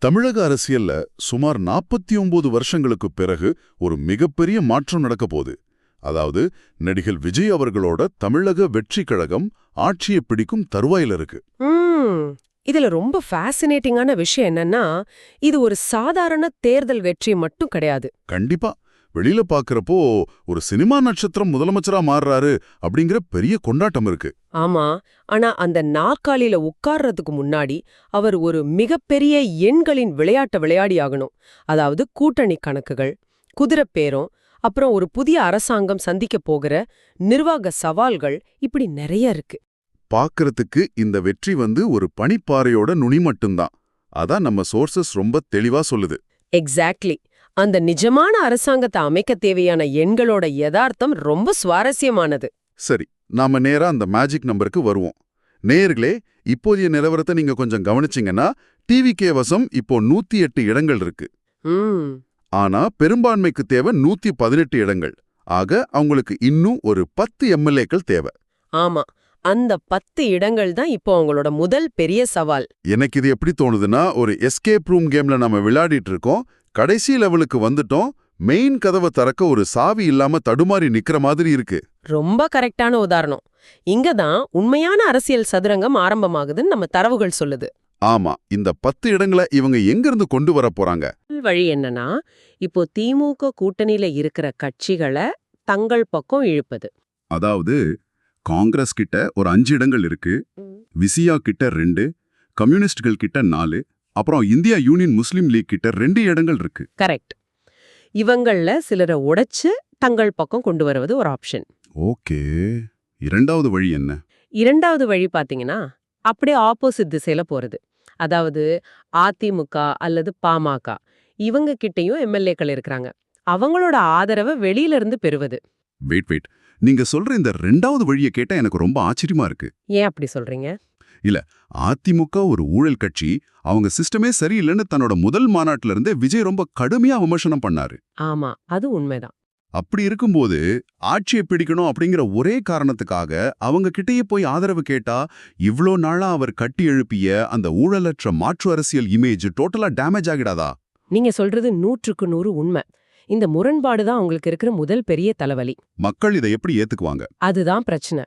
தமிழக அரசியல்ல சுமார் 49 வருஷங்களுக்குப் பிறகு ஒரு மிகப்பெரிய மாற்றம் நடக்க போகுது. அதாவது நடிகர் விஜய் அவர்களோட தமிழக வெற்றிக் கழகம் ஆட்சியை பிடிக்கும் தருவாயில இருக்கு. இதுல ரொம்ப ஃபேசினேட்டிங்கான விஷயம் என்னன்னா, இது ஒரு சாதாரண தேர்தல் வெற்றி மட்டும் கிடையாது. கண்டிப்பா வெளியில பாக்குறப்போ ஒரு சினிமா நட்சத்திரம் முதலமைச்சரா மாறுறாரு அப்படிங்கிற பெரிய கொண்டாட்டம் இருக்கு. ஆமா, ஆனா அந்த நாற்காலியில உட்கார்றதுக்கு முன்னாடி அவர் ஒரு மிகப்பெரிய எண்களின் விளையாட்டை விளையாடி ஆகணும். அதாவது கூட்டணி கணக்குகள், குதிரைப்பேரம், அப்புறம் ஒரு புதிய அரசாங்கம் சந்திக்க போகிற நிர்வாக சவால்கள், இப்படி நிறைய இருக்கு. பாக்குறதுக்கு இந்த வெற்றி ஒரு பனிப்பாறையோட நுனி மட்டும்தான். அதான் நம்ம சோர்சஸ் ரொம்ப தெளிவா சொல்லுது. எக்ஸாக்ட்லி. அந்த நிஜமான அரசாங்கத்தை அமைக்க தேவையான எண்களோட யதார்த்தம் ரொம்ப சுவாரஸ்யமானது. சரி, நாம நேரா அந்த மேஜிக் நம்பருக்கு வருவோம். நேயர்களே, இப்போதைய நிலவரத்தை நீங்க கொஞ்சம் கவனிச்சிங்கன்னா, டிவிகே வசம் இப்போ 108 இடங்கள் இருக்கு. ஆனா பெரும்பான்மைக்கு தேவை 118 இடங்கள். ஆக அவங்களுக்கு இன்னும் ஒரு 10 எம்எல்ஏக்கள் தேவை. ஆமா, அந்த 10 இடங்கள் தான் இப்போ அவங்களோட முதல் பெரிய சவால். எனக்கு இது எப்படி தோணுதுன்னா, ஒரு எஸ்கேப் ரூம் கேம்ல நம்ம விளையாடிட்டு இருக்கோம். கடைசி லெவலுக்கு வந்துட்டோம். மெயின் கதவை திறக்க ஒரு சாவி இல்லாம தடுமாறி நிக்கிற மாதிரி இருக்கு. ரொம்ப கரெக்டான உதாரணம். இங்க தான் உண்மையான அரசியல் சதுரங்கம் ஆரம்பமாகுதுன்னு நம்ம தரவுகள் சொல்லுது. ஆமா, இந்த 10 இடங்களை இவங்க எங்கிருந்து கொண்டு வர போறாங்க? வழி என்னன்னா, இப்போ திமுக கூட்டணியில இருக்கிற கட்சிகளை தங்கள் பக்கம் இழுப்பது. அதாவது காங்கிரஸ் கிட்ட ஒரு 5 இடங்கள் இருக்கு, விசியா கிட்ட 2, கம்யூனிஸ்டுகள் கிட்ட 4, அப்புறம் இந்தியா யூனியன் முஸ்லீம் லீக் கிட்ட 2 இடங்கள் இருக்கு. கரெக்ட். இவங்கள சிலரை உடைச்சு தங்கள் பக்கம் கொண்டு வருவது ஒரு ஆப்ஷன். ஓகே, இரண்டாவது வழி என்ன? இரண்டாவது வழி பாத்தீங்கன்னா, அப்படியே ஆப்போசிட் திசையில போறது. அதாவது அதிமுக அல்லது பாமக இவங்க கிட்டயும் எம்எல்ஏக்கள் இருக்கிறாங்க. அவங்களோட ஆதரவை வெளியில இருந்து பெறுவது. வெயிட், நீங்க சொல்ற இந்த ரெண்டாவது வழியை கேட்டா எனக்கு ரொம்ப ஆச்சரியமா இருக்கு. ஏன் அப்படி சொல்றீங்க? இல்ல, அதிமுக ஒரு ஊழல் கட்சி, அவங்க சிஸ்டமே சரியில்லைன்னு தன்னோட முதல் மாநாட்டில இருந்தே விஜய் ரொம்ப கடுமையா விமர்சனம் பண்ணாரு. ஆமா, அது உண்மைதான். அப்படி இருக்கும்போது ஆட்சியை பிடிக்கணும் அப்படிங்கிற ஒரே காரணத்துக்காக அவங்க கிட்டேயே போய் ஆதரவு கேட்டா, இவ்ளோ நாளா அவர் கட்டி எழுப்பிய அந்த ஊழலற்ற மாற்று அரசியல் இமேஜ் டோட்டலா டேமேஜ் ஆகிடாதா? நீங்க சொல்றது 100க்கு 100 உண்மை. இந்த முரண்பாடு தான் உங்களுக்கு இருக்கிற முதல் பெரிய தலைவலி. மக்கள் இதை எப்படி ஏத்துக்குவாங்க? அதுதான் பிரச்சனை.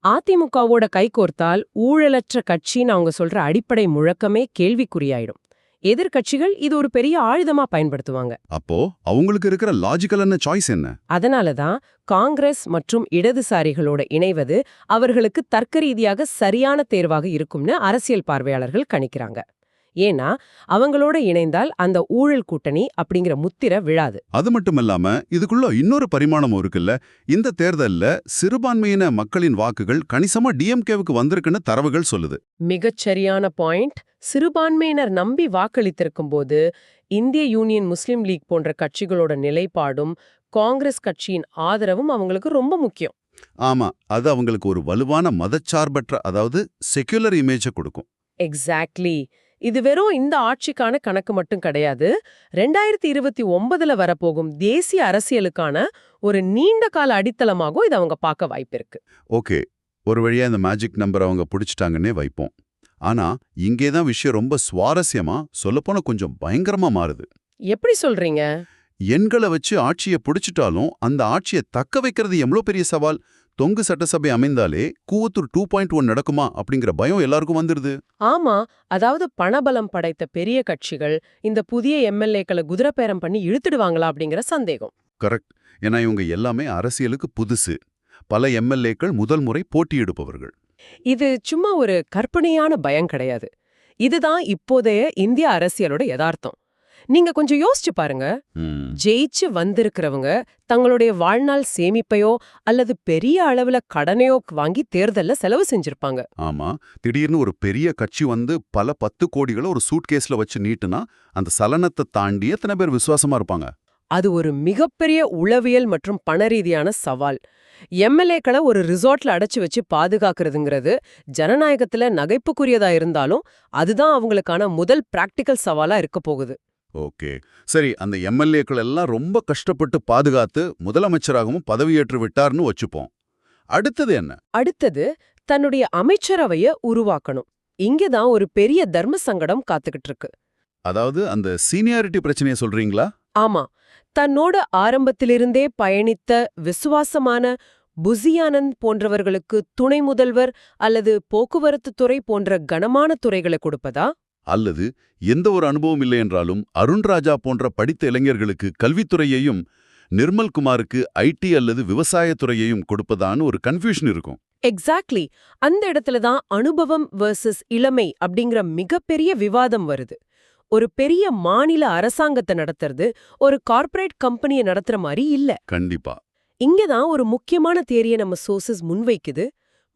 அதிமுகவோட கைகோர்த்தால் ஊழலற்ற கட்சின்னு அவங்க சொல்ற அடிப்படை முழக்கமே கேள்விக்குறியாயிடும். எதிர்கட்சிகள் இது ஒரு பெரிய ஆயுதமா பயன்படுத்துவாங்க. அப்போ அவங்களுக்கு இருக்கிற லாஜிக்கலான சாய்ஸ் என்ன? அதனாலதான் காங்கிரஸ் மற்றும் இடதுசாரிகளோட இணைவது அவர்களுக்கு தர்க்கரீதியாக சரியான தேர்வாக இருக்கும்னு அரசியல் பார்வையாளர்கள் கணிக்கிறாங்க. ஏன்னா அவங்களோட இணைந்தால் அந்த ஊழல் கூட்டணி அப்படிங்கிற முத்திரை விழாது. அது மட்டுமல்லாம இதுக்குள்ள இன்னொரு பரிமாணமும் இருக்குல்ல. இந்த தேர்தல்ல சிறுபான்மையின மக்களின் வாக்குகள் கணிசமா டிஎம்கேவுக்கு வந்திருக்குன்னு தரவுகள் சொல்லுது. மிகச்சரியான பாயிண்ட். சிறுபான்மையினர் நம்பி வாக்களித்திருக்கும் போது இந்திய யூனியன் முஸ்லீம் லீக் போன்ற கட்சிகளோட நிலைப்பாடும் காங்கிரஸ் கட்சியின் ஆதரவும் அவங்களுக்கு ரொம்ப முக்கியம். ஆமா, அது அவங்களுக்கு ஒரு வலுவான மதச்சார்பற்ற, அதாவது செக்யுலர் இமேஜை கொடுக்கும். எக்ஸாக்ட்லி. இது வெறும் இந்த ஆட்சிக்கான கணக்கு மட்டும் கிடையாது. 2029ல வரப்போகும் தேசிய அரசியலுக்கான ஒரு நீண்ட கால அடித்தளமாகவும் இது அவங்க பார்க்க வாய்ப்பிருக்கு. ஓகே, ஒரு வழியா இந்த மேஜிக் நம்பர் அவங்க பிடிச்சிட்டாங்கன்னே வைப்போம். ஆனா இங்கேதான் விஷயம் ரொம்ப சுவாரஸ்யமா, சொல்லப்போன கொஞ்சம் பயங்கரமா மாறுது. எப்படி சொல்றீங்க? எண்களை வச்சு ஆட்சியை பிடிச்சிட்டாலும் அந்த ஆட்சியை தக்க வைக்கிறது எவ்வளவு பெரிய சவால். தொங்கு சட்டசபை அமைந்தாலே கூவத்தூர் 2.1 நடக்குமா அப்படிங்கிற பயம் எல்லாருக்கும் வந்துருது. ஆமா, அதாவது பணபலம் படைத்த பெரிய கட்சிகள் இந்த புதிய எம்எல்ஏக்களை குதிரைப்பேரம் பண்ணி இழுத்துடுவாங்களா அப்படிங்கிற சந்தேகம். கரெக்ட். ஏன்னா இவங்க எல்லாமே அரசியலுக்கு புதுசு. பல எம்எல்ஏக்கள் முதல் முறை போட்டியிடுப்பவர்கள். இது சும்மா ஒரு கற்பனையான பயம் கிடையாது. இதுதான் இப்போதைய இந்திய அரசியலோட யதார்த்தம். நீங்க கொஞ்சம் யோசிச்சு பாருங்க. ஜெயிச்சு வந்திருக்கிறவங்க தங்களுடைய வாழ்நாள் சேமிப்பையோ அல்லது பெரிய அளவுல கடனையோ வாங்கி தேர்தல்ல செலவு செஞ்சிருப்பாங்க. ஆமா, திடீர்னு ஒரு பெரிய கட்சி பல 10 கோடிகளை ஒரு சூட்கேஸ்ல வச்சு நீட்டுனா அந்த சலனத்தை தாண்டி எத்தனை பேர் விசுவாசமா இருப்பாங்க? அது ஒரு மிகப்பெரிய உளவியல் மற்றும் பணரீதியான சவால். எம்எல்ஏக்களை ஒரு ரிசார்ட்ல அடைச்சு வச்சு பாதுகாக்கிறதுங்கிறது ஜனநாயகத்துல நகைப்புக்குரியதா இருந்தாலும் அதுதான் அவங்களுக்கான முதல் பிராக்டிக்கல் சவாலா இருக்க போகுது. ஓகே, சரி, அந்த எம்எல்ஏக்கள் எல்லாம் ரொம்ப கஷ்டப்பட்டு பாதுகாத்து முதலமைச்சராகவும் பதவியேற்று விட்டார்னு வச்சுப்போம். அடுத்தது என்ன? அடுத்தது தன்னுடைய அமைச்சரவைய உருவாக்கணும். இங்கதான் ஒரு பெரிய தர்ம சங்கடம் காத்துக்கிட்டு இருக்கு. அதாவது அந்த சீனியாரிட்டி பிரச்சனையை சொல்றீங்களா? ஆமா, தன்னோட ஆரம்பத்திலிருந்தே பயணித்த விசுவாசமான புசியானந்த் போன்றவர்களுக்கு துணை முதல்வர் அல்லது போக்குவரத்து துறை போன்ற கனமான துறைகளை கொடுப்பதா? அல்லது எந்த ஒரு அனுபவம் இல்லை என்றாலும் அருண் ராஜா போன்ற படித்த இளைஞர்களுக்கு கல்வித்துறையையும் நிர்மல்குமாருக்கு ஐடி அல்லது விவசாயத்துறையையும் கொடுப்பதான்னு ஒரு கன்ஃபியூஷன் இருக்கும். எக்ஸாக்ட்லி. அந்த இடத்துல தான் அனுபவம் வெர்சஸ் இளமை அப்படிங்கிற மிகப்பெரிய விவாதம் வருது. ஒரு பெரிய மாநில அரசாங்கத்தை நடத்துறது ஒரு கார்ப்பரேட் கம்பெனியை நடத்துற மாதிரி இல்ல. கண்டிப்பா. இங்கதான் ஒரு முக்கியமான தேரியை நம்ம சோர்சஸ் முன்வைக்குது.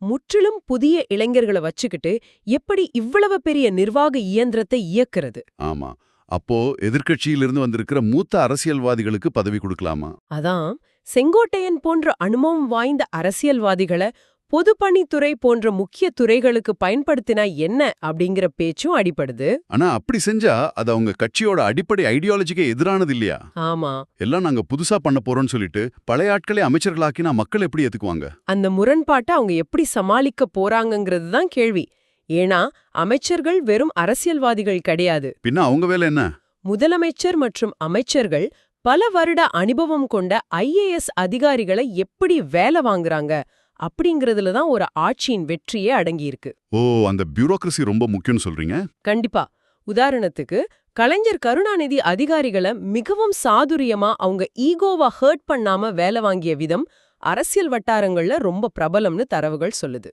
முற்றிலும் புதிய இளைஞர்களை வச்சுக்கிட்டு எப்படி இவ்வளவு பெரிய நிர்வாக இயந்திரத்தை இயக்குறது? ஆமா. அப்போ எதிர்க்கட்சியிலிருந்து வந்திருக்கிற மூத்த அரசியல்வாதிகளுக்கு பதவி கொடுக்கலாமா? அதான் செங்கோட்டையன் போன்ற அனுபவம் வாய்ந்த அரசியல்வாதிகளை பொதுப்பணித்துறை போன்ற முக்கிய துறைகளுக்கு பயன்படுத்தினா என்ன அப்படிங்கிற பேச்சும் அடிபடுது. ஆனா அப்படி செஞ்சா அது அவங்க கட்சியோட அடிப்படை ஐடியாலஜிக்கே எதிரானது இல்லையா? ஆமா, எல்லாம் நாங்க புதுசா பண்ண போறோம்னு சொல்லிட்டு பழைய ஆட்களே அமைச்சர்களாக்கினா மக்கள் எப்படி ஏத்துக்குவாங்க? அந்த முரண்பாட்டை அவங்க எப்படி சமாளிக்க போறாங்கங்கிறது தான் கேள்வி. ஏன்னா அமைச்சர்கள் வெறும் அரசியல்வாதிகள் கிடையாது. பின்ன அவங்க வேலை என்ன? முதலமைச்சர் மற்றும் அமைச்சர்கள் பல வருட அனுபவம் கொண்ட IAS அதிகாரிகளை எப்படி வேலை வாங்குறாங்க அப்படிங்கறதுல தான் ஒரு ஆட்சியின் வெற்றியே அடங்கியிருக்கு. ஓ, அந்த பியூரோக்ரசி ரொம்ப முக்கியம்னு சொல்றீங்க? கண்டிப்பா. உதாரணத்துக்கு கலைஞர் கருணாநிதி அதிகாரிகளை மிகவும் சாதுரியமா அவங்க ஈகோவா ஹர்ட் பண்ணாம வேலை வாங்கிய விதம் அரசியல் வட்டாரங்கள்ல ரொம்ப பிரபலம்னு தரவுகள் சொல்லுது.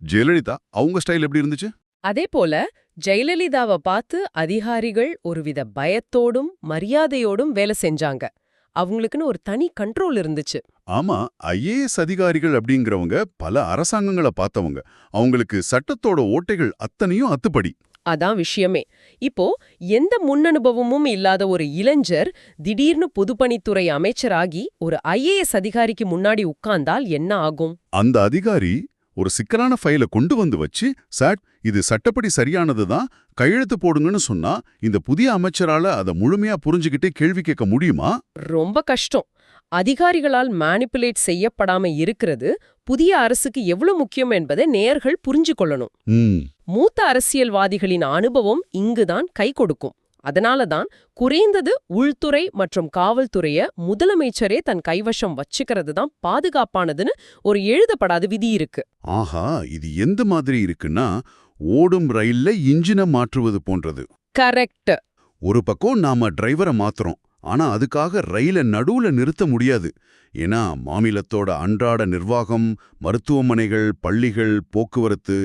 ஜெயலலிதா அவங்க ஸ்டைல் எப்படி இருந்துச்சு? அதே போல ஜெயலலிதாவை பார்த்து அதிகாரிகள் ஒருவித பயத்தோடும் மரியாதையோடும் வேலை செஞ்சாங்க. அவங்களுக்குன்னு ஒரு தனி கண்ட்ரோல் இருந்துச்சு. ஆமா, IAS அதிகாரிகள் அப்படிங்கிறவங்க பல அரசாங்கங்களை பார்த்தவங்க. அவங்களுக்கு சட்டத்தோட ஓட்டைகள் அத்தனையும் அத்துப்படி. அதான் விஷயமே. இப்போ எந்த முன்னனுபவமும் இல்லாத ஒரு இளைஞர் திடீர்னு பொதுப்பணித்துறை அமைச்சராகி ஒரு IAS அதிகாரிக்கு முன்னாடி உட்கார்ந்தால் என்ன ஆகும்? அந்த அதிகாரி ஒரு சிக்கலான ஃபைலை கொண்டு வந்து வச்சு, சார் இது சட்டப்படி சரியானதுதான், கையெழுத்து போடுங்கன்னு சொன்னா இந்த புதிய அமைச்சரால அதை முழுமையா புரிஞ்சுக்கிட்டு கேள்வி கேட்க முடியுமா? ரொம்ப கஷ்டம். அதிகாரிகளால் மேனிப்புலேட் செய்யப்படாம இருக்கிறது புதிய அரசுக்கு எவ்வளவு முக்கியம் என்பதை நேயர்கள் புரிஞ்சு கொள்ளணும். மூத்த அரசியல்வாதிகளின் அனுபவம் இங்குதான் கை கொடுக்கும். அதனாலதான் குறைந்தது உள்துறை மற்றும் காவல்துறைய முதலமைச்சரே தன் கைவசம் வச்சுக்கிறது தான் பாதுகாப்பானதுன்னு ஒரு எழுதப்படாத விதி இருக்கு. ஆஹா, இது எந்த மாதிரி இருக்குன்னா ஓடும் ரயில்ல இன்ஜினை மாற்றுவது போன்றது. கரெக்ட். ஒரு பக்கம் நாம டிரைவரை மாத்துறோம், ஆனா அதுக்காக ரயிலை நடுவுல நிறுத்த முடியாது. ஏன்னா மாநிலத்தோட அன்றாட நிர்வாகம், மருத்துவமனைகள், பள்ளிகள், போக்குவரத்து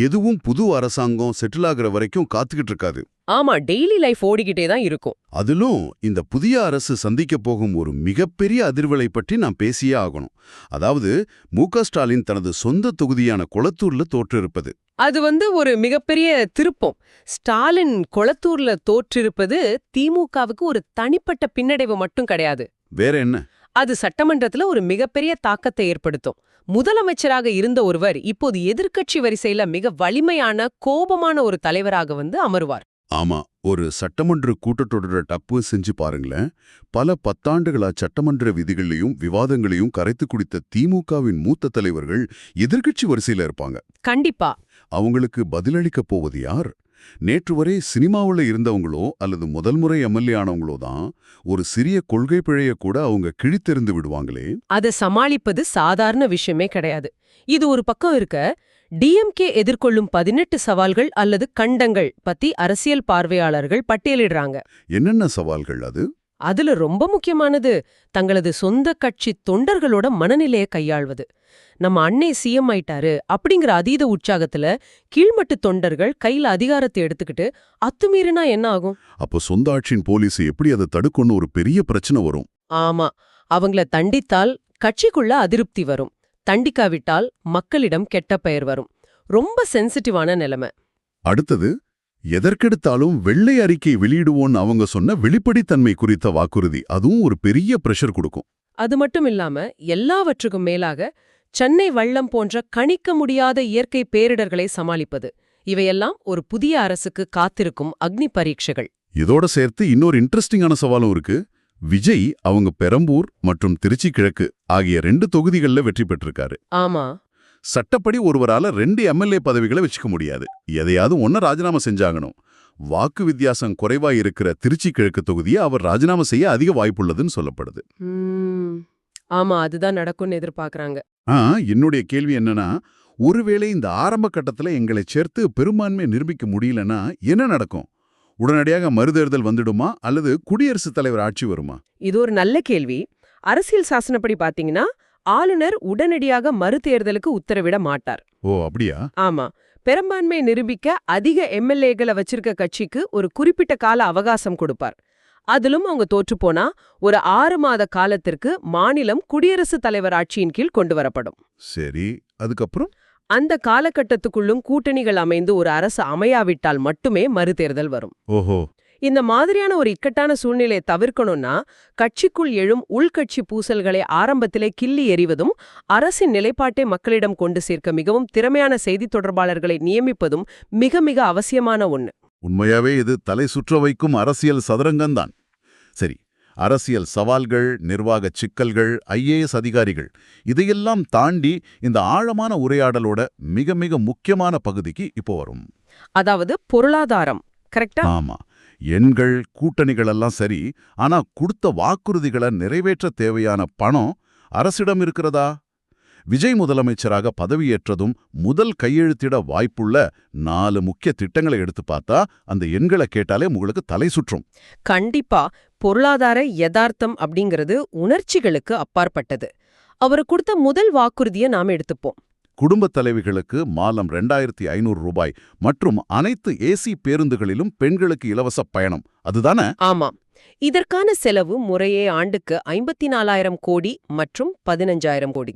எதுவும் புது அரசாங்கம் செட்டில் ஆகிற வரைக்கும் காத்துக்கிட்டு இருக்காது. ஆமா, டெய்லி லைஃப் ஓடிக்கிட்டே தான் இருக்கும். அதிலும் இந்த புதிய அரசு சந்திக்க போகும் ஒரு மிகப்பெரிய அதிர்வலை பற்றி நான் பேசியே ஆகணும். அதாவது மு.க. ஸ்டாலின் தனது சொந்த தொகுதியான கொளத்தூர்ல தோற்றிருப்பது. அது ஒரு மிகப்பெரிய திருப்பம். ஸ்டாலின் கொளத்தூர்ல தோற்றிருப்பது திமுகவுக்கு ஒரு தனிப்பட்ட பின்னடைவு மட்டும் கிடையாது. வேற என்ன? அது சட்டமன்றத்துல ஒரு மிகப்பெரிய தாக்கத்தை ஏற்படுத்தும். முதலமைச்சராக இருந்த ஒருவர் இப்போது எதிர்க்கட்சி வரிசையில மிக வலிமையான கோபமான ஒரு தலைவராக அமருவார். ஆமா, ஒரு சட்டமன்ற கூட்டத்தொடர டப்பு செஞ்சு பாருங்களேன். பல பத்தாண்டுகளா சட்டமன்ற விதிகளையும் விவாதங்களையும் கரைத்து குடித்த திமுகவின் மூத்த தலைவர்கள் எதிர்க்கட்சி வரிசையில இருப்பாங்க. கண்டிப்பா. அவங்களுக்கு பதிலளிக்க போவது யார்? நேற்று வரை சினிமாவுல இருந்தவங்களோ அல்லது முதல் முறை எம்எல்ஏ ஆனவங்களோ தான் ஒரு சிறிய கொள்கை பிழைய கூட அவங்க கிழித்தெறிந்து விடுவாங்களே. அதை சமாளிப்பது சாதாரண விஷயமே கிடையாது. இது ஒரு பக்கம் இருக்க, டிஎம்கே எதிர்கொள்ளும் 18 சவால்கள் அல்லது கண்டங்கள் பத்தி அரசியல் பார்வையாளர்கள் பட்டியலிடுறாங்க. என்னென்ன சவால்கள் அது? அதுல ரொம்ப முக்கியமானது தங்களது சொந்த கட்சி தொண்டர்களோட மனநிலையை கையாள்வது. நம்ம அண்ணே சிஎம் ஆயிட்டாரு அப்படிங்கிற அதீத உற்சாகத்துல கீழ்மட்டு தொண்டர்கள் கையில அதிகாரத்தை எடுத்துக்கிட்டு அத்துமீறினா என்ன ஆகும்? அப்போ சொந்த ஆட்சியின் போலீஸ் எப்படி அதை தடுக்கும்னு ஒரு பெரிய பிரச்சனை வரும். ஆமா, அவங்கள தண்டித்தால் கட்சிக்குள்ள அதிருப்தி வரும், தண்டிக்காவிட்டால் மக்களிடம் கெட்ட பெயர் வரும். ரொம்ப சென்சிட்டிவான நிலைமை. அடுத்தது, எதற்கெடுத்தாலும் வெள்ளை அறிக்கை வெளியிடுவோன்னு அவங்க சொன்ன வெளிப்படைத்தன்மை குறித்த வாக்குறுதி, அதுவும் ஒரு பெரிய பிரஷர் கொடுக்கும். அது மட்டும் இல்லாம எல்லாவற்றுக்கும் மேலாக சென்னை வெள்ளம் போன்ற கணிக்க முடியாத இயற்கை பேரிடர்களை சமாளிப்பது, இவையெல்லாம் ஒரு புதிய அரசுக்கு காத்திருக்கும் அக்னி பரீட்சைகள். இதோட சேர்த்து இன்னொரு இன்ட்ரெஸ்டிங்கான சவாலும் இருக்கு. விஜய் அவங்க பெரம்பூர் மற்றும் திருச்சி கிழக்கு ஆகிய 2 தொகுதிகள்ல வெற்றி பெற்றிருக்காரு. ஆமா, சட்டப்படி ஒருவரால 2 எம்எல்ஏ பதவிகளை வச்சுக்க முடியாது. எதையாவது ஒன்ன ராஜினாமா செஞ்சாகணும். வாக்கு வித்தியாசம் குறைவா இருக்கிற திருச்சி கிழக்கு தொகுதியை அவர் ராஜினாமா செய்ய அதிக வாய்ப்புள்ளதுன்னு சொல்லப்படுது. ஆமா, அதுதான் நடக்கும்னு எதிர்பார்க்கறாங்க. என்னுடைய கேள்வி என்னன்னா, ஒருவேளை இந்த ஆரம்ப கட்டத்துல எங்களை சேர்த்து பெரும்பான்மை நிரூபிக்க முடியலன்னா என்ன நடக்கும்? உடனடியாக மறுதேர்தல் வந்துடுமா அல்லது குடியரசுத் தலைவர் ஆட்சி வருமா? இது ஒரு நல்ல கேள்வி. அரசியல் சாசனப்படி பாத்தீங்கன்னா ஆளுநர் உடனடியாக மறுதேர்தலுக்கு உத்தரவிட மாட்டார். ஓ, அப்படியா? ஆமா, பெரும்பான்மை நிரூபிக்க அதிக எம்எல்ஏக்களை வச்சிருக்க கட்சிக்கு ஒரு குறிப்பிட்ட கால அவகாசம் கொடுப்பார். அதிலும் அவங்க தோற்றுப்போனா ஒரு 6 மாத காலத்திற்கு மாநிலம் குடியரசுத் தலைவர் ஆட்சியின் கீழ் கொண்டு வரப்படும். சரி, அதுக்கப்புறம்? அந்த காலகட்டத்துக்குள்ளும் கூட்டணிகள் அமைந்து ஒரு அரசு அமையாவிட்டால் மட்டுமே மறுதேர்தல் வரும். ஓஹோ. இந்த மாதிரியான ஒரு இக்கட்டான சூழ்நிலையை தவிர்க்கணும்னா கட்சிக்குள் எழும் உள்கட்சி பூசல்களை ஆரம்பத்திலே கிள்ளி எறிவதும் அரசின் நிலைப்பாட்டை மக்களிடம் கொண்டு சேர்க்க மிகவும் திறமையான செய்தி தொடர்பாளர்களை நியமிப்பதும் மிக மிக அவசியமான ஒண்ணு. உண்மையாவே இது தலை சுற்ற வைக்கும் அரசியல் சதுரங்கம்தான். சரி, அரசியல் சவால்கள், நிர்வாகச் சிக்கல்கள், ஐஏஎஸ் அதிகாரிகள், இதையெல்லாம் தாண்டி இந்த ஆழமான உரையாடலோட மிக மிக முக்கியமான பகுதிக்கு இப்போ வரும். அதாவது பொருளாதாரம். கரெக்டா? ஆமா. எண்கள், கூட்டணிகள் எல்லாம் சரி, ஆனா கொடுத்த வாக்குறுதிகளை நிறைவேற்ற தேவையான பணம் அரசிடம் இருக்கிறதா? விஜய் முதலமைச்சராக பதவியேற்றதும் முதல் கையெழுத்திட வாய்ப்புள்ள 4 முக்கிய திட்டங்களை எடுத்து பார்த்தா அந்த எண்களை கேட்டாலே உங்களுக்கு தலை சுற்றும். கண்டிப்பா. பொருளாதார யதார்த்தம் அப்படிங்கிறது உணர்ச்சிகளுக்கு அப்பாற்பட்டது. அவர் கொடுத்த முதல் வாக்குறுதியை நாம எடுத்துப்போம். குடும்பத் தலைவிகளுக்கு மாதம் 2500 ரூபாய் மற்றும் அனைத்து ஏசி பேருந்துகளிலும் பெண்களுக்கு இலவச பயணம், அதுதானே? ஆமாம். இதற்கான செலவு முறையே ஆண்டுக்கு 54,000 கோடி மற்றும் 15,000 கோடி.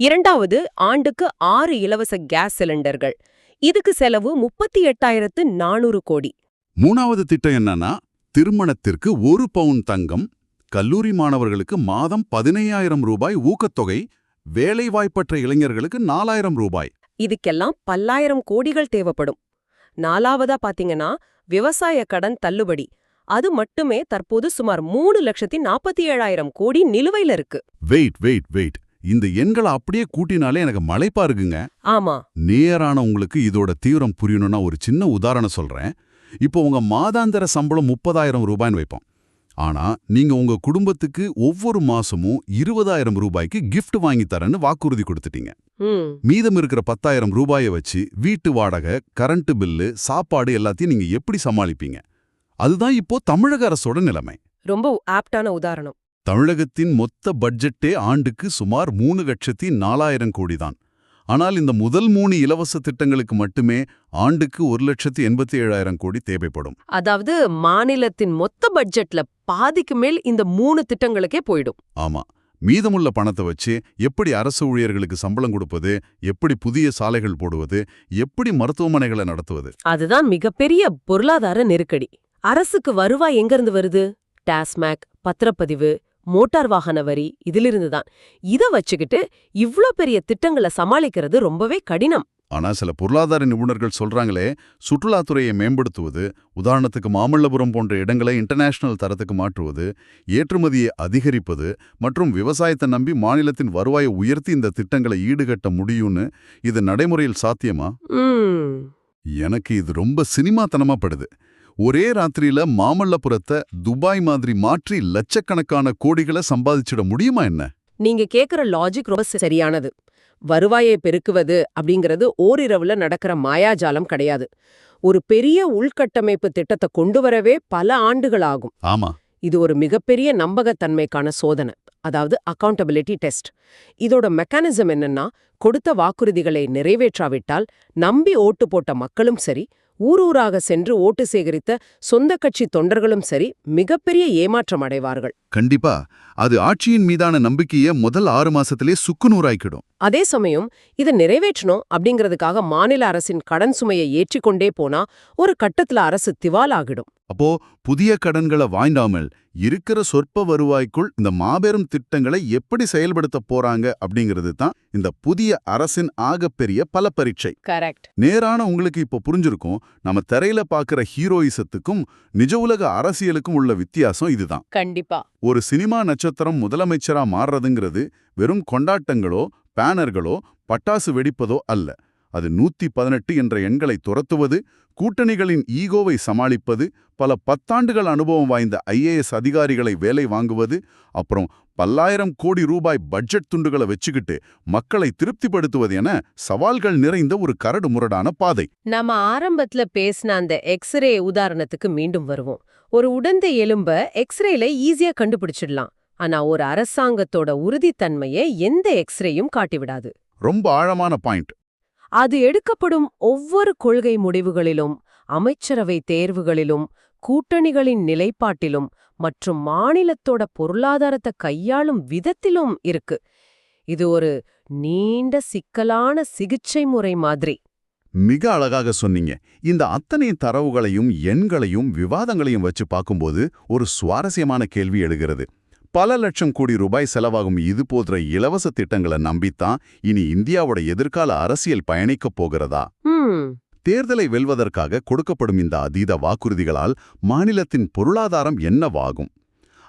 இரண்டாவது, ஆண்டுக்கு 6 இலவச கேஸ் சிலிண்டர்கள். இதுக்கு செலவு 38,400 கோடி. மூணாவது திட்டம் என்னன்னா, திருமணத்திற்கு 1 பவுன் தங்கம், கல்லூரி மாணவர்களுக்கு மாதம் 15,000 ரூபாய் ஊக்கத்தொகை, வேலைவாய்ப்பற்ற இளைஞர்களுக்கு 4,000 ரூபாய். இதுக்கெல்லாம் பல்லாயிரம் கோடிகள் தேவைப்படும். நாலாவதா பாத்தீங்கன்னா விவசாய கடன் தள்ளுபடி. அது மட்டுமே தற்போது சுமார் 3,47,000 கோடி நிலுவையில இருக்கு. வெயிட். இந்த எண்களை அப்படியே கூட்டினாலே எனக்கு மலைப்பா இருக்குங்க. ஆமா. நேரான உங்களுக்கு இதோட தீவிரம் புரியணும்னா ஒரு சின்ன உதாரணம் சொல்றேன். இப்போ உங்க மாதாந்திர சம்பளம் 30,000 ரூபாய்னு வைப்போம். ஆனா நீங்க உங்க குடும்பத்துக்கு ஒவ்வொரு மாசமும் 20,000 ரூபாய்க்கு கிஃப்ட் வாங்கி தரேன்னு வாக்குறுதி கொடுத்துட்டீங்க. மீதம் இருக்கிற 10,000 ரூபாயை வச்சு வீட்டு வாடகை, கரண்ட் பில்லு, சாப்பாடு எல்லாத்தையும் நீங்க எப்படி சமாளிப்பீங்க? அதுதான் இப்போ தமிழக அரசோட நிலைமை. ரொம்ப ஆப்டான உதாரணம். தமிழகத்தின் மொத்த பட்ஜெட்டே ஆண்டுக்கு சுமார் 3,04,000 கோடி தான். ஆனால் இந்த முதல் 3 இலவச திட்டங்களுக்கு மட்டுமே ஆண்டுக்கு 1,87,000 கோடி தேவைப்படும். அதாவது மாநிலத்தின் மொத்த பட்ஜெட்ல பாதிக்கு மேல் இந்த 3 திட்டங்களுக்கே போயிடும். ஆமா. மீதமுள்ள பணத்தை வச்சு எப்படி அரசு ஊழியர்களுக்கு சம்பளம் கொடுப்பது, எப்படி புதிய சாலைகள் போடுவது, எப்படி மருத்துவமனைகளை நடத்துவது? அதுதான் மிகப்பெரிய பொருளாதார நெருக்கடி. அரசுக்கு வருவாய் எங்கிருந்து வருது? டாஸ்மாக், பத்திரப்பதிவு, மோட்டார் வாகன வரி, இதிலிருந்து தான். இத வச்சுக்கிட்டு இவ்ளோ பெரிய திட்டங்களை சமாளிக்கிறது ரொம்பவே கடினம். ஆனா சில பொருளாதார நிபுணர்கள் சொல்றாங்களே, சுற்றுலாத்துறையை மேம்படுத்துவது, உதாரணத்துக்கு மாமல்லபுரம் போன்ற இடங்களை இன்டர்நேஷனல் தரத்துக்கு மாற்றுவது, ஏற்றுமதியை அதிகரிப்பது மற்றும் விவசாயத்தை நம்பி மாநிலத்தின் வருவாயை உயர்த்தி இந்த திட்டங்களை ஈடுகட்ட முடியும்னு, இது நடைமுறையில் சாத்தியமா? எனக்கு இது ரொம்ப சினிமாத்தனமா படுது. ஒரே ராத்திரியில மாமல்லபுரத்தை துபாய் மாதிரி மாற்றி லட்சக்கணக்கான கோடிகளை சம்பாதிச்சிட முடியுமா என்ன? நீங்க கேக்குற லாஜிக் ரொம்ப சரியானது. வருவாயை பெருக்குவது அப்படிங்கிறது ஓரிரவுல நடக்கிற மாயாஜாலம் கிடையாது. ஒரு பெரிய உள்கட்டமைப்பு திட்டத்தை கொண்டு வரவே பல ஆண்டுகள் ஆகும். ஆமா. இது ஒரு மிகப்பெரிய நம்பகத்தன்மைக்கான சோதனை, அதாவது அக்கவுண்டபிலிட்டி டெஸ்ட். இதோட மெக்கானிசம் என்னன்னா, கொடுத்த வாக்குறுதிகளை நிறைவேற்றாவிட்டால் நம்பி ஓட்டு போட்ட மக்களும் சரி, ஊரூராக சென்று ஓட்டு சேகரித்த சொந்த கட்சி தொண்டர்களும் சரி மிகப்பெரிய ஏமாற்றம் அடைவார்கள். கண்டிப்பா. அது ஆட்சியின் மீதான நம்பிக்கையை முதல் 6 மாசத்திலே சுக்குநூறாக்கிடும். அதே சமயம் இதை நிறைவேற்றணும் அப்படிங்கிறதுக்காக மாநில அரசின் கடன் சுமையை ஏற்றிக்கொண்டே போனா ஒரு கட்டத்துல அரசு திவாலாகிடும். அப்போ புதிய கடன்களை வாய்ந்தாமல் இருக்கிற சொற்ப வருவாய்க்குள் இந்த மாபெரும் திட்டங்களை எப்படி செயல்படுத்த போறாங்க அப்படிங்கிறது தான் இந்த புதிய அரசின் ஆகப்பெரிய பல பரீட்சை. கரெக்ட். நேரான உங்களுக்கு இப்போ புரிஞ்சிருக்கும், நம்ம திரையில பாக்குற ஹீரோயிசத்துக்கும் நிஜ உலக அரசியலுக்கும் உள்ள வித்தியாசம் இதுதான். கண்டிப்பா. ஒரு சினிமா நட்சத்திரம் முதலமைச்சரா மாறுறதுங்கிறது வெறும் கொண்டாட்டங்களோ, பேனர்களோ, பட்டாசு வெடிப்பதோ அல்ல. அது 118 என்ற எண்களை துரத்துவது, கூட்டணிகளின் ஈகோவை சமாளிப்பது, பல 10 ஆண்டுகள் அனுபவம் வாய்ந்த IAS அதிகாரிகளை வேலை வாங்குவது, அப்புறம் பல்லாயிரம் கோடி ரூபாய் பட்ஜெட் துண்டுகளை வச்சுக்கிட்டு மக்களை திருப்திப்படுத்துவது என சவால்கள் நிறைந்த ஒரு கரடு முரடான பாதை. நாம ஆரம்பத்துல பேசின அந்த எக்ஸ்ரே உதாரணத்துக்கு மீண்டும் வருவோம். ஒரு உடந்த எலும்ப எக்ஸ்ரேல ஈஸியா கண்டுபிடிச்சிடலாம். ஆனா ஒரு அரசாங்கத்தோட உறுதித்தன்மையை எந்த எக்ஸ்ரேயும் காட்டிவிடாது. ரொம்ப ஆழமான பாயிண்ட். அது எடுக்கப்படும் ஒவ்வொரு கொள்கை முடிவுகளிலும், அமைச்சரவை தேர்வுகளிலும், கூட்டணிகளின் நிலைப்பாட்டிலும் மற்றும் மாநிலத்தோட பொருளாதாரத்தை கையாளும் விதத்திலும் இருக்கு. இது ஒரு நீண்ட சிக்கலான சிகிச்சை முறை மாதிரி. மிக அழகாக சொன்னீங்க. இந்த அத்தனை தரவுகளையும் எண்களையும் விவாதங்களையும் வச்சு பார்க்கும்போது ஒரு சுவாரஸ்யமான கேள்வி எழுகிறது. பல லட்சம் கோடி ரூபாய் செலவாகும் இது போன்ற இலவச திட்டங்களை நம்பித்தான் இனி இந்தியாவோட எதிர்கால அரசியல் பயணிக்கப் போகிறதா? தேர்தலை வெல்வதற்காக கொடுக்கப்படும் இந்த அதீத வாக்குறுதிகளால் மாநிலத்தின் பொருளாதாரம் என்னவாகும்?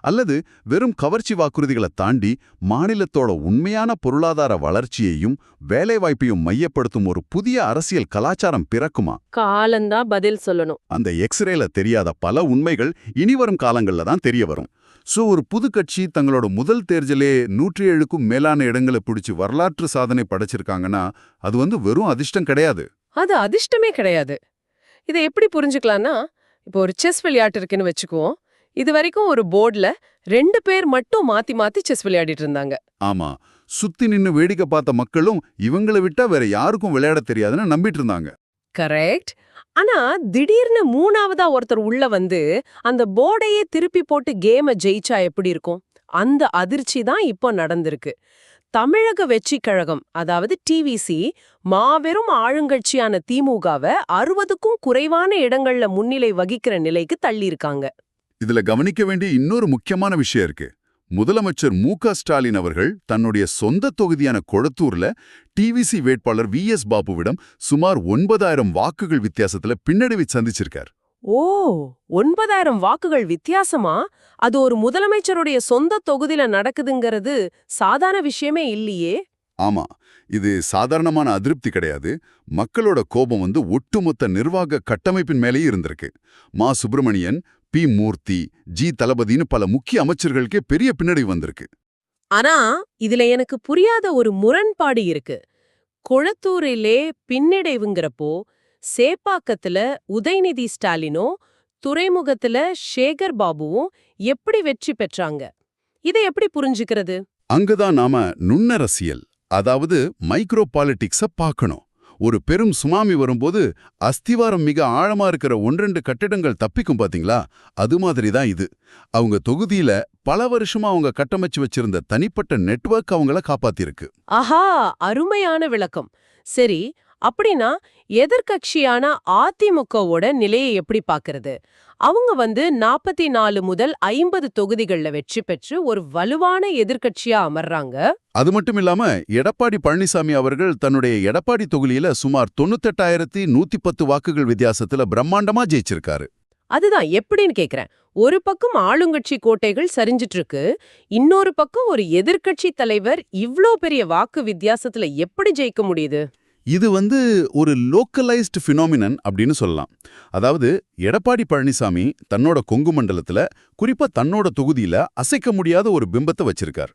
அல்லது வெறும் கவர்ச்சி வாக்குறுதிகளை தாண்டி மாநிலத்தோட உண்மையான பொருளாதார வளர்ச்சியையும் வேலைவாய்ப்பையும் மையப்படுத்தும் ஒரு புதிய அரசியல் கலாச்சாரம் பிறக்குமா? காலந்தான் பதில் சொல்லணும். அந்த எக்ஸ்ரேல தெரியாத பல உண்மைகள் இனிவரும் காலங்கள்ல தான் தெரிய வரும். ஒரு புது கட்சி தங்களோட முதல் தேர்தலே 107க்கும் மேலான இடங்களை பிடிச்சு வரலாற்று சாதனை படைச்சிருக்காங்கன்னா அது வெறும் அதிர்ஷ்டம் கிடையாது. அது அதிர்ஷ்டமே கிடையாது. இதை எப்படி புரிஞ்சுக்கலாம்னா, இப்போ ஒரு செஸ் விளையாட்டு இருக்குன்னு வச்சுக்குவோம். இது வரைக்கும் ஒரு போர்டுல 2 பேர் மட்டும் மாத்தி மாத்தி செஸ் விளையாடிட்டு இருந்தாங்க. ஆமா, சுத்தி நின்னு வேடிக்கை பார்த்த மக்களும் இவங்களை விட்டா வேற யாருக்கும் விளையாட தெரியாதுன்னு நம்பிட்டு இருந்தாங்க. கரெக்ட். ஆனா திடீர்னு 3ஆவதா ஒருத்தர் உள்ள வந்து அந்த போர்டையே திருப்பி போட்டு கேமை ஜெயிச்சா எப்படி இருக்கும்? அந்த அதிர்ச்சி தான் இப்போ நடந்திருக்கு. தமிழக வெற்றிக் கழகம், அதாவது TVC, மாபெரும் ஆளுங்கட்சியான திமுகவை 60க்கும் குறைவான இடங்கள்ல முன்னிலை வகிக்கிற நிலைக்கு தள்ளியிருக்காங்க. இதுல கவனிக்க வேண்டிய இன்னொரு முக்கியமான விஷயம் இருக்கு. முதலமைச்சர் மு.க. ஸ்டாலின் அவர்கள் தன்னுடைய சொந்த தொகுதியான கொளத்தூர்ல TVC வேட்பாளர் VS பாபுவிடம் சுமார் 9000 வாக்குகள் வித்தியாசத்துல பின்னடைவை சந்திச்சிருக்கார். ஓ, 9000 வாக்குகள் வித்தியாசமா? அது ஒரு முதலமைச்சருடைய சொந்த தொகுதியில நடக்குதுங்கிறது சாதாரண விஷயமே இல்லையே. ஆமா, இது சாதாரணமான அதிருப்தி கிடையாது. மக்களோட கோபம் ஒட்டுமொத்த நிர்வாக கட்டமைப்பின் மேலேயே இருந்திருக்கு. மா சுப்பிரமணியன், P. மூர்த்தி, G. தளபதினு பல முக்கிய அமைச்சர்களுக்கே பெரிய பின்னடைவு வந்திருக்கு. ஆனா இதுல எனக்கு புரியாத ஒரு முரண்பாடு இருக்கு. கொளத்தூரிலே பின்னடைவுங்கிறப்போ சேப்பாக்கத்துல உதயநிதி ஸ்டாலினோ, துறைமுகத்துல சேகர் பாபுவும் எப்படி வெற்றி பெற்றாங்க? இதை எப்படி புரிஞ்சுக்கிறது? அங்கதான் நாம நுண்ணரசியல், அதாவது மைக்ரோ பாலிடிக்ஸ பார்க்கணும். ஒரு பெரும் சுனாமி வரும்போது அஸ்திவாரம் மிக ஆழமா இருக்கிற 1-2 கட்டிடங்கள் தப்பிக்கும் பாத்தீங்களா? அது மாதிரி தான் இது. அவங்க தொகுதியில பல வருஷமா அவங்க கட்டமைச்சு வச்சிருந்த தனிப்பட்ட நெட்வொர்க் அவங்கள காப்பாத்திருக்கு. ஆஹா, அருமையான விளக்கம். சரி, அப்படின்னா எதிர்க்கட்சியான அதிமுகவோட நிலையை எப்படி பார்க்கறது? அவங்க 44 முதல் 50 தொகுதிகள்ல வெற்றி பெற்று ஒரு வலுவான எதிர்க்கட்சியா அமர்றாங்க. அது மட்டும் இல்லாம எடப்பாடி பழனிசாமி அவர்கள் தன்னுடைய எடப்பாடி தொகுதியில சுமார் 98,110 வாக்குகள் வித்தியாசத்துல பிரம்மாண்டமா ஜெயிச்சிருக்காரு. அதுதான் எப்படின்னு கேக்குறேன். ஒரு பக்கம் ஆளுங்கட்சி கோட்டைகள் சரிஞ்சிட்டு இருக்கு, இன்னொரு பக்கம் ஒரு எதிர்க்கட்சி தலைவர் இவ்ளோ பெரிய வாக்கு வித்தியாசத்துல எப்படி ஜெயிக்க முடியுது? இது ஒரு லோக்கலைஸ்டு ஃபினாமினன் அப்படின்னு சொல்லலாம். அதாவது எடப்பாடி பழனிசாமி தன்னோட கொங்கு மண்டலத்துல, குறிப்பா தன்னோட தொகுதியில அசைக்க முடியாத ஒரு பிம்பத்தை வச்சிருக்கார்.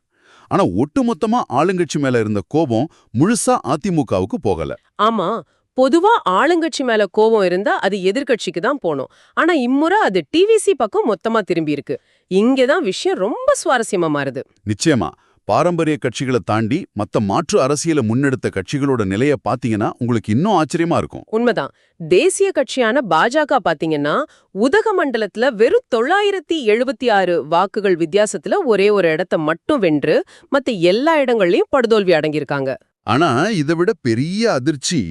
ஆனா ஒட்டுமொத்தமா ஆளுங்கட்சி மேல இருந்த கோபம் முழுசா அதிமுகவுக்கு போகல. ஆமா, பொதுவா ஆளுங்கட்சி மேல கோபம் இருந்தா அது எதிர்க்கட்சிக்கு தான் போணும். ஆனா இம்முறை அது TVC பக்கம் மொத்தமா திரும்பி இருக்கு. இங்கதான் விஷயம் ரொம்ப சுவாரஸ்யமா மாறுது. நிச்சயமா, பாரம்பரிய கட்சிகளை தாண்டி மத்த மாற்று அரசியலை முன்னெடுத்த கட்சிகளோட நிலைய பாத்தீங்கன்னா உங்களுக்கு இன்னும் ஆச்சரியமா இருக்கும். உண்மைதான். தேசிய கட்சியான பாஜக பாத்தீங்கன்னா உதகமண்டலத்துல வெறும் 976 வாக்குகள் வித்தியாசத்துல ஒரே ஒரு இடத்தை மட்டும் வென்று மத்த எல்லா இடங்கள்லயும் படுதோல்வி அடங்கியிருக்காங்க. ஆனா இதை விட பெரிய அதிர்ச்சி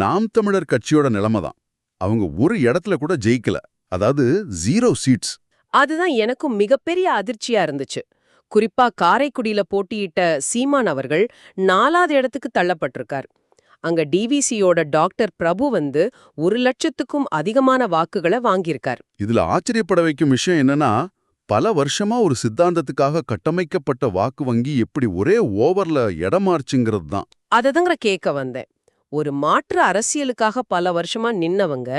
நாம் தமிழர் கட்சியோட நிலைமை தான். அவங்க ஒரு இடத்துல கூட ஜெயிக்கல, அதாவது 0 சீட்ஸ். அதுதான் எனக்கும் மிகப்பெரிய அதிர்ச்சியா இருந்துச்சு. குறிப்பா காரைக்குடியில போட்டியிட்ட சீமான் அவர்கள் 4வது இடத்துக்கு தள்ளப்பட்டிருக்கார். அங்க DVCயோட டாக்டர் பிரபு 1,00,000க்கும் அதிகமான வாக்குகளை வாங்கியிருக்கார். இதுல ஆச்சரியப்பட வைக்கும் விஷயம் என்னன்னா, பல வருஷமா ஒரு சித்தாந்தத்துக்காக கட்டமைக்கப்பட்ட வாக்கு வங்கி எப்படி ஒரே ஓவர்ல இடமாறுச்சுங்கிறது தான். அததாங்க கேட்க வந்தேன். ஒரு மாற்று அரசியலுக்காக பல வருஷமா நின்னவங்க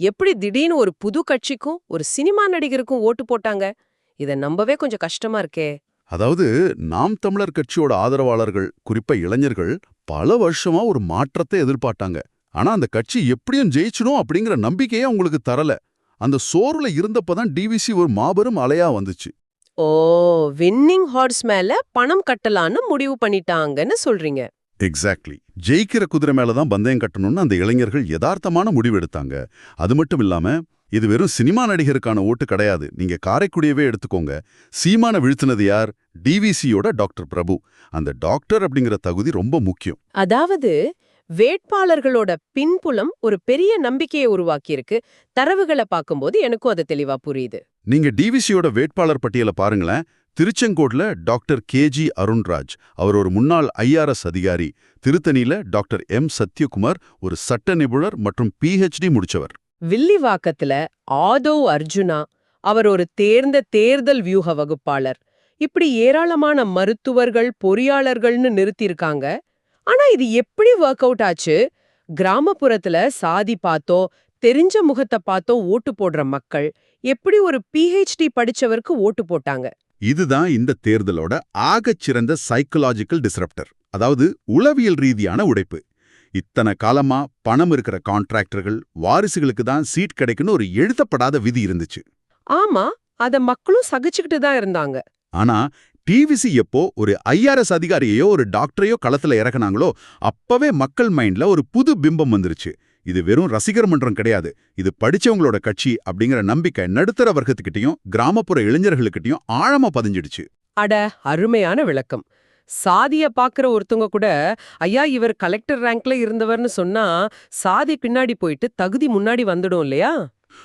எப்படி திடீர்னு ஒரு புது கட்சிக்கும் ஒரு சினிமா நடிகருக்கும் ஓட்டு போட்டாங்க? இத நம்பவே கொஞ்சம் கஷ்டமா இருக்கே. அதாவது நாம் தமிழர் கட்சியோட ஆதரவாளர்கள், குறிப்பா இளைஞர்கள், பல வருஷமா ஒரு மாற்றத்தை எதிர்பார்த்தாங்க. ஆனா அந்த கட்சி எப்படியும் ஜெயிச்சிடும் அப்படிங்கிற நம்பிக்கையே அவங்களுக்கு தரல. அந்த சோர்வுல இருந்தப்பதான் டிவிசி ஒரு மாபெரும் அலையா வந்துச்சு. ஓ, வின்னிங் ஹார்ஸ் மேல பணம் கட்டலான்னு முடிவு பண்ணிட்டாங்கன்னு சொல்றீங்க. எக்ஸாக்ட்லி. ஜெயிக்கிற குதிரை மேலதான் பந்தயம் கட்டணும்னு அந்த இளைஞர்கள் யதார்த்தமான முடிவு எடுத்தாங்க. அது மட்டும் இல்லாம, இது வெறும் சினிமா நடிகருக்கான ஓட்டு கிடையாது. நீங்க காரைக்குடியவே எடுத்துக்கோங்க. சீமான வீழ்த்தினது யார்? டிவிசியோட டாக்டர் பிரபு. அந்த டாக்டர் அப்படிங்கிற தகுதி ரொம்ப முக்கியம். அதாவது வேட்பாளர்களோட பின்புலம் ஒரு பெரிய நம்பிக்கையை உருவாக்கியிருக்கு. தரவுகளை பார்க்கும்போது எனக்கும் அது தெளிவா புரியுது. நீங்க டிவிசியோட வேட்பாளர் பட்டியலை பாருங்களேன். திருச்செங்கோட்ல டாக்டர் கேஜி அருண்ராஜ், அவர் ஒரு முன்னாள் ஐஆர்எஸ் அதிகாரி. திருத்தணியில டாக்டர் எம் சத்யகுமார், ஒரு சட்ட நிபுணர் மற்றும் PhD முடிச்சவர். வில்லிவாக்கத்துல ஆதவ் அர்ஜுனா, அவர் ஒரு தேர்ந்த தேர்தல் வியூக வகுப்பாளர். இப்படி ஏராளமான மருத்துவர்கள், பொறியாளர்கள்னு நிறுத்தியிருக்காங்க. ஆனா இது எப்படி ஒர்க் அவுட் ஆச்சு? கிராமப்புறத்துல சாதி பார்த்தோ, தெரிஞ்ச முகத்தை பார்த்தோ ஓட்டு போடுற மக்கள் எப்படி ஒரு PhD படிச்சவருக்கு ஓட்டு போட்டாங்க? இதுதான் இந்த தேர்தலோட ஆகச்சிறந்த சைக்கலாஜிக்கல் டிஸ்ரப்டர், அதாவது உளவியல் ரீதியான உடைப்பு. இத்தனை காலமா பணம் இருக்கிற கான்ட்ராக்டர்கள், வாரிசுகளுக்கு தான் சீட் கிடைக்குன்னு ஒரு எழுதப்படாத விதி இருந்துச்சு. ஆமா, அத மக்களும் சகிச்சுக்கிட்டு தான் இருந்தாங்க. ஆனா டிவிசி எப்போ ஒரு ஐஆர்எஸ் அதிகாரியையோ ஒரு டாக்டரையோ களத்துல இறக்குனாங்களோ, அப்பவே மக்கள் மைண்ட்ல ஒரு புது பிம்பம் வந்துருச்சு. இது வெறும் ரசிகர் மன்றம் கிடையாது, இது படிச்சவங்களோட கட்சி அப்படிங்கிற நம்பிக்கை நடுத்தர வர்க்கத்துக்கிட்டையும் கிராமப்புற இளைஞர்களுக்கிட்டையும் ஆழமா பதிஞ்சிடுச்சு. அட, அருமையான விளக்கம். சாதிய பாக்குற ஒருத்தவங்க கூட, ஐயா இவர் கலெக்டர் ரேங்க்ல இருந்தவர்னு சொன்னா சாதி பின்னாடி போயிட்டு தகுதி முன்னாடி வந்துடும் இல்லையா?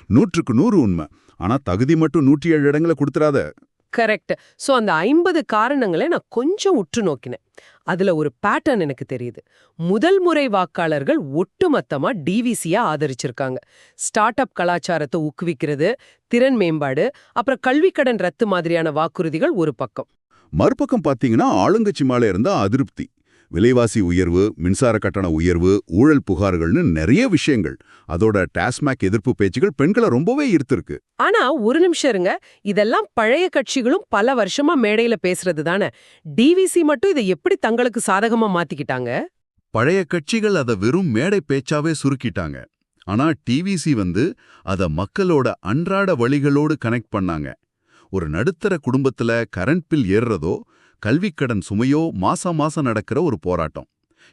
100க்கு 100 உண்மை. ஆனா தகுதி மட்டும் 107 இடங்களை கொடுத்துறாத. கரெக்ட். சோ அந்த 50 காரணங்களை நான் கொஞ்சம் உற்று நோக்கினேன். அதுல ஒரு பேட்டர்ன் எனக்கு தெரியுது. முதல் முறை வாக்காளர்கள் ஒட்டுமொத்தமா டிவிசியா ஆதரிச்சிருக்காங்க. ஸ்டார்ட் அப் கலாச்சாரத்தை ஊக்குவிக்கிறது, திறன் மேம்பாடு, அப்புறம் கல்விக்கடன் ரத்து மாதிரியான வாக்குறுதிகள் ஒரு பக்கம். மறுபக்கம் பாத்தீங்கன்னா ஆளுங்கட்சி மேல இருந்த அதிருப்தி, விலைவாசி உயர்வு, மின்சார கட்டண உயர்வு, ஊழல் புகார்கள்னு நிறைய விஷயங்கள். அதோட டாஸ்மாக் எதிர்ப்பு பேச்சுகள் பெண்களை ரொம்பவே ஈர்த்திருக்கு. ஆனா ஒரு நிமிஷம் இருங்க, இதெல்லாம் பழைய கட்சிகளும் பல வருஷமா மேடையில பேசுறது தானே. டிவிசி மட்டும் இதை எப்படி தங்களுக்கு சாதகமா மாத்திக்கிட்டாங்க? பழைய கட்சிகள் அதை வெறும் மேடை பேச்சாவே சுருக்கிட்டாங்க. ஆனா டிவிசி அத மக்களோட அன்றாட வழிகளோடு கனெக்ட் பண்ணாங்க. ஒரு நடுத்தர குடும்பத்துல கரண்ட் பில் ஏறுறதோ, கல்விக்கடன் சுமையோ மாசம் நடக்கிற ஒரு போராட்டம்.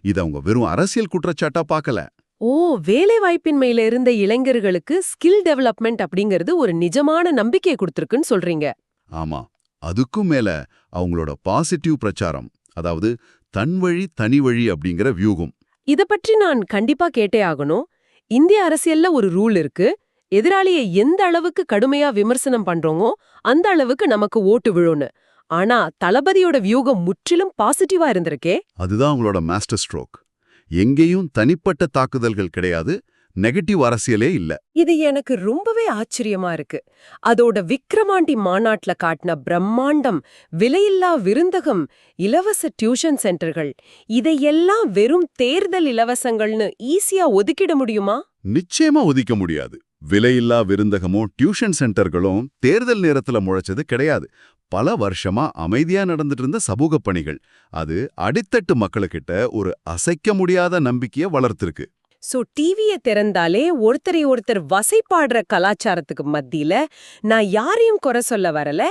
இது அவங்க வெறும் அரசியல் குற்றச்சாட்டா பார்க்கல. ஓ, வேலை வாய்ப்பின்மையில இருந்த இளைஞர்களுக்கு ஸ்கில் டெவலப்மெண்ட் அப்படிங்கிறது ஒரு நிஜமான நம்பிக்கையை கொடுத்திருக்குன்னு சொல்றீங்க. ஆமா, அதுக்கும் மேல அவங்களோட பாசிட்டிவ் பிரச்சாரம், அதாவது தன் வழி தனி வழி அப்படிங்கிற வியூகம். இத பற்றி நான் கண்டிப்பா கேட்டே ஆகணும். இந்திய அரசியல்ல ஒரு ரூல் இருக்கு. எதிராளியை எந்த அளவுக்கு கடுமையா விமர்சனம் பண்றோமோ அந்த அளவுக்கு நமக்கு ஓட்டு விழும்னு. ஆனா தளபதியோட வியூகம் முற்றிலும் பாசிட்டிவா இருந்திருக்கே. அதுதான் அவங்களோட மாஸ்டர் ஸ்ட்ரோக். எங்கேயும் தனிப்பட்ட தாக்குதல்கள் கிடையாது, நெகட்டிவ் அரசியலே இல்ல. இது எனக்கு ரொம்பவே ஆச்சரியமா இருக்கு. அதோட விக்ரமாண்டி மாநாட்டுல காட்டின பிரம்மாண்டம், விலையில்லா விருந்தகம், இலவச டியூஷன் சென்டர்கள், இதையெல்லாம் வெறும் தேர்தல் இலவசங்கள்னு ஈஸியா ஒதுக்கிட முடியுமா? நிச்சயமா ஒதுக்க முடியாது. விலையில்லா விருந்தகமும் டியூஷன் சென்டர்களும் தேர்தல் நேரத்துல முளைச்சது கிடையாது. பல வருஷமா அமைதியா நடந்துட்டு இருந்த சமூக பணிகள். அது அடித்தட்டு மக்களுக்கிட்ட ஒரு அசைக்க முடியாத நம்பிக்கையை வளர்த்திருக்கு. சோ டிவியை திறந்தாலே ஒருத்தரை ஒருத்தர் வசைப்பாடுற கலாச்சாரத்துக்கு மத்தியில நான் யாரையும் குறை சொல்ல வரல,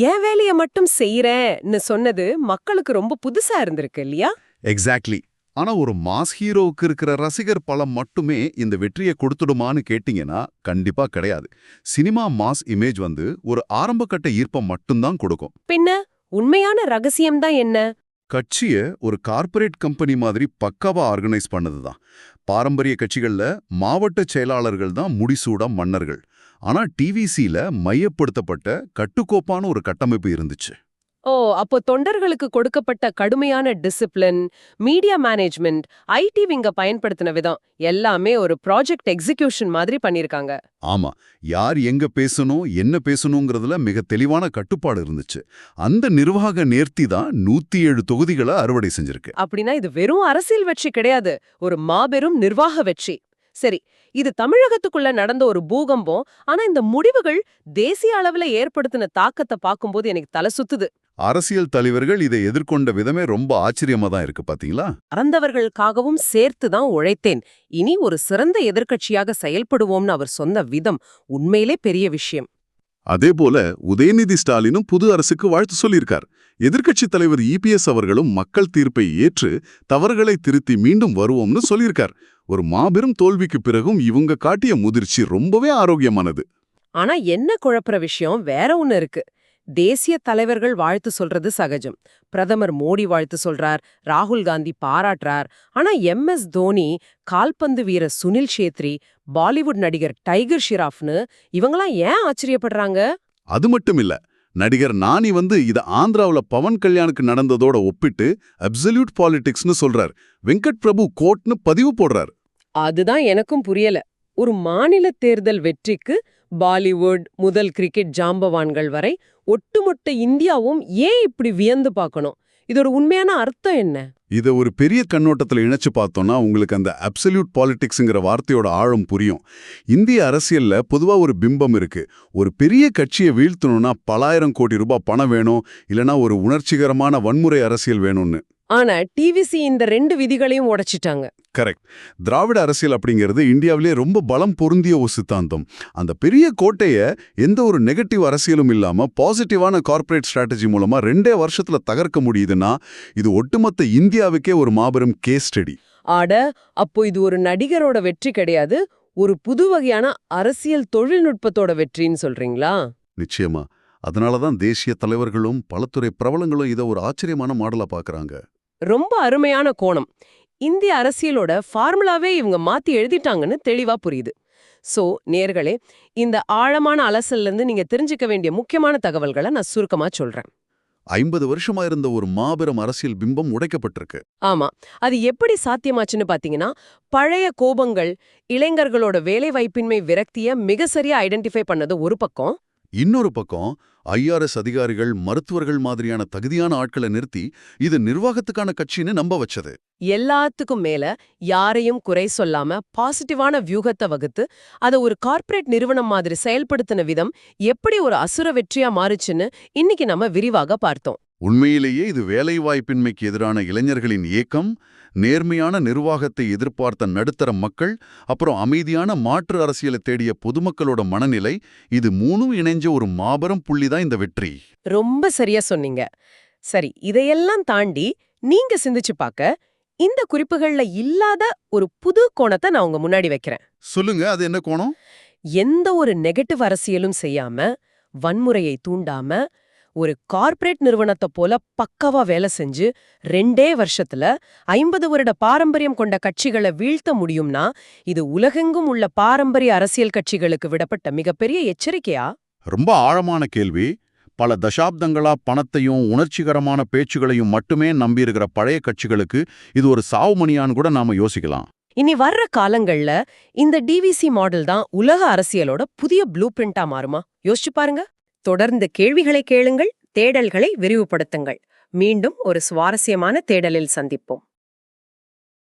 என் வேலையை மட்டும் செய்யறேன்னு சொன்னது மக்களுக்கு ரொம்ப புதுசா இருந்திருக்கு இல்லையா? எக்ஸாக்ட்லி. ஆனா ஒரு மாஸ் ஹீரோவுக்கு இருக்கிற ரசிகர் பலம் மட்டுமே இந்த வெற்றியை கொடுத்துடுமான்னு கேட்டீங்கன்னா கண்டிப்பா கிடையாது. சினிமா மாஸ் இமேஜ் ஒரு ஆரம்பகட்ட ஈர்ப்பம் மட்டும்தான் கொடுக்கும். பின்ன உண்மையான ரகசியம்தான் என்ன? கட்சிய ஒரு கார்ப்பரேட் கம்பெனி மாதிரி பக்காவா ஆர்கனைஸ் பண்ணதுதான். பாரம்பரிய கட்சிகள்ல மாவட்ட செயலாளர்கள் தான் முடிசூட மன்னர்கள். ஆனா டிவிசில மையப்படுத்தப்பட்ட கட்டுக்கோப்பான ஒரு கட்டமைப்பு இருந்துச்சு. ஓ, அப்போ தொண்டர்களுக்கு கொடுக்கப்பட்ட கடுமையான டிசிப்ளின், மீடியா மேனேஜ்மெண்ட், ஐடி விங்க பயன்படுத்தின விதம் எல்லாமே ஒரு ப்ராஜெக்ட் எக்ஸிகியூஷன் மாதிரி பண்ணிருக்காங்க. ஆமா, யார் எங்க பேசணும் என்ன பேசணுங்கிறதுல மிக தெளிவான கட்டுப்பாடு இருந்துச்சு. அந்த நிர்வாக நேர்த்தி தான் 107 தொகுதிகளை அறுவடை செஞ்சிருக்கு. அப்படின்னா இது வெறும் அரசியல் வெற்றி கிடையாது, ஒரு மாபெரும் நிர்வாக வெற்றி. சரி, இது தமிழகத்துக்குள்ள நடந்த ஒரு பூகம்பம். ஆனா இந்த முடிவுகள் தேசிய அளவுல ஏற்படுத்தின தாக்கத்தை பார்க்கும்போது எனக்கு தலை சுத்துது. அரசியல் தலைவர்கள் இதை எதிர்கொண்ட விதமே ரொம்ப ஆச்சரியமா தான் இருக்கு பாத்தீங்களா? மறந்தவர்களுக்காகவும் சேர்த்து தான் உழைத்தேன், இனி ஒரு சிறந்த எதிர்க்கட்சியாக செயல்படுவோம்னு அவர் சொன்ன விதம் உண்மையிலே பெரிய விஷயம். அதேபோல உதயநிதி ஸ்டாலினும் புது அரசுக்கு வாழ்த்து சொல்லியிருக்கார். எதிர்க்கட்சித் தலைவர் இபிஎஸ் அவர்களும் மக்கள் தீர்ப்பை ஏற்று தவறுகளை திருத்தி மீண்டும் வருவோம்னு சொல்லியிருக்கார். ஒரு மாபெரும் தோல்விக்கு பிறகும் இவங்க காட்டிய முதிர்ச்சி ரொம்பவே ஆரோக்கியமானது. ஆனா என்ன குழப்புற விஷயம் வேற ஒண்ணு இருக்கு. தேசிய தலைவர்கள் வாழ்த்து சொல்றது சகஜம். பிரதமர் மோடி வாழ்த்து சொல்றார், ராகுல் காந்தி பாராட்டுறார். ஆனா எம்எஸ் தோனி, கால்பந்து வீரர் சுனில் சேத்ரி, பாலிவுட் நடிகர் டைகர் ஷிராஃப்னு இவங்கெல்லாம் ஏன் ஆச்சரியப்படுறாங்க? அது மட்டும் இல்ல, நடிகர் நானி இத ஆந்திராவுல பவன் கல்யாணுக்கு நடந்ததோட ஒப்பிட்டு அப்சல்யூட் பாலிடிக்ஸ்னு சொல்றார். வெங்கட் பிரபு கோட்னு பதிவு போடுறார். அதுதான் எனக்கும் புரியல. ஒரு மாநில தேர்தல் வெற்றிக்கு பாலிவுட் முதல் கிரிக்கெட் ஜாம்பவான்கள் வரை ஒட்டுமொத்த இந்தியாவும் ஏன் இப்படி வியந்து பார்க்கணும்? இதோட உண்மையான அர்த்தம் என்ன? இதை ஒரு பெரிய கண்ணோட்டத்துல இணைச்சு பார்த்தோம்னா உங்களுக்கு அந்த அப்சல்யூட் பாலிடிக்ஸ்ங்கிற வார்த்தையோட ஆழம் புரியும். இந்திய அரசியல்ல பொதுவா ஒரு பிம்பம் இருக்கு. ஒரு பெரிய கட்சியை வீழ்த்தணும்னா பலாயிரம் கோடி ரூபாய் பணம் வேணும், இல்லனா ஒரு உணர்ச்சிகரமான வன்முறை அரசியல் வேணும்னு. ஆனா டிவிசி இந்த 2 விதிகளையும் உடைச்சிட்டாங்க. கரெக்ட். திராவிட அரசியல் அப்படிங்கிறது இந்தியாவிலே ரொம்ப பலம் பொருந்திய ஒரு சித்தாந்தம். அந்த பெரிய கோட்டைய எந்த ஒரு நெகட்டிவ் அரசியலும் இல்லாம பாசிட்டிவான கார்ப்பரேட் ஸ்ட்ராட்டஜி மூலமா 2 வருஷத்துல தகர்க்க முடியுதுன்னா இது ஒட்டுமொத்த இந்தியாவுக்கே ஒரு மாபெரும் கேஸ் ஸ்டடி. ஆட, அப்போ இது ஒரு நடிகரோட வெற்றி கிடையாது, ஒரு புது வகையான அரசியல் தொழில்நுட்பத்தோட வெற்றின்னு சொல்றீங்களா? நிச்சயமா. அதனாலதான் தேசிய தலைவர்களும் பலதுறை பிரபலங்களும் இதை ஒரு ஆச்சரியமான மாடலா பாக்குறாங்க. ரொம்ப அருமையான கோணம். இந்திய அரசியலோட ஃபார்முலாவே இவங்க மாத்தி எழுதிட்டாங்கன்னு தெளிவா புரியுது. சோ நேர்களே, இந்த ஆழமான அலசல்ல இருந்து நீங்க தெரிஞ்சுக்க வேண்டிய முக்கியமான தகவல்களை நான் சுருக்கமா சொல்றேன். 50 வருஷமா இருந்த ஒரு மாபெரும் அரசியல் பிம்பம் உடைக்கப்பட்டிருக்கு. ஆமா, அது எப்படி சாத்தியமாச்சுன்னு பாத்தீங்கன்னா, பழைய கோபங்கள், இளைஞர்களோட வேலைவாய்ப்பின்மை விரக்திய மிக சரியா ஐடென்டிஃபை பண்ணது ஒரு பக்கம். இன்னொரு பக்கம் ஐஆர்எஸ் அதிகாரிகள், மருத்துவர்கள் மாதிரியான தகுதியான ஆட்களை நிறுத்தி இது நிர்வாகத்துக்கான கட்சின்னு நம்ப வச்சது. எல்லாத்துக்கும் மேல யாரையும் குறை சொல்லாம பாசிட்டிவான வியூகத்தை வகுத்து அதை ஒரு கார்ப்பரேட் நிறுவனம் மாதிரி செயல்படுத்தின விதம் எப்படி ஒரு அசுர வெற்றியா மாறுச்சுன்னு இன்னைக்கு நம்ம விரிவாக பார்த்தோம். உண்மையிலேயே இது வேலைவாய்ப்பின்மைக்கு எதிரான இளைஞர்களின் ஏக்கம், நேர்மையான நிர்வாகத்தை எதிர்பார்த்த நடுத்தர மக்கள், அப்புறம் அமைதியான மாற்று அரசியலை தேடிய பொதுமக்களோட மனநிலை, இது மூணும் இணைஞ்ச ஒரு மாபெரும் புள்ளிதான் இந்த வெற்றி. ரொம்ப சரியா சொன்னீங்க. சரி, இதையெல்லாம் தாண்டி நீங்க சிந்திச்சு பார்க்க இந்த குறிப்புகள்ல இல்லாத ஒரு புது கோணத்தை நான் உங்க முன்னாடி வைக்கிறேன். சொல்லுங்க, அது என்ன கோணம்? எந்த ஒரு நெகட்டிவ் அரசியலும் செய்யாம, வன்முறையை தூண்டாம, ஒரு கார்ப்பரேட் நிறுவனத்தை போல பக்காவா வேலை செஞ்சு 2 வருஷத்துல 50 வருட பாரம்பரியம் கொண்ட கட்சிகளை வீழ்த்த முடியும்னா இது உலகெங்கும் உள்ள பாரம்பரிய அரசியல் கட்சிகளுக்கு விடப்பட்ட மிகப்பெரிய எச்சரிக்கையா? ரொம்ப ஆழமான கேள்வி. பல தசாப்தங்களா பணத்தையும் உணர்ச்சிகரமான பேச்சுகளையும் மட்டுமே நம்பியிருக்கிற பழைய கட்சிகளுக்கு இது ஒரு சாவுமணியான்னு கூட நாம யோசிக்கலாம். இனி வர்ற காலங்கள்ல இந்த டிவிசி மாடல் தான் உலக அரசியலோட புதிய ப்ளூ பிரிண்டா மாறுமா? யோசிச்சு பாருங்க. தொடர்ந்து கேள்விகளை கேளுங்கள், தேடல்களை விரிவுபடுத்துங்கள். மீண்டும் ஒரு சுவாரஸ்யமான தேடலில் சந்திப்போம்.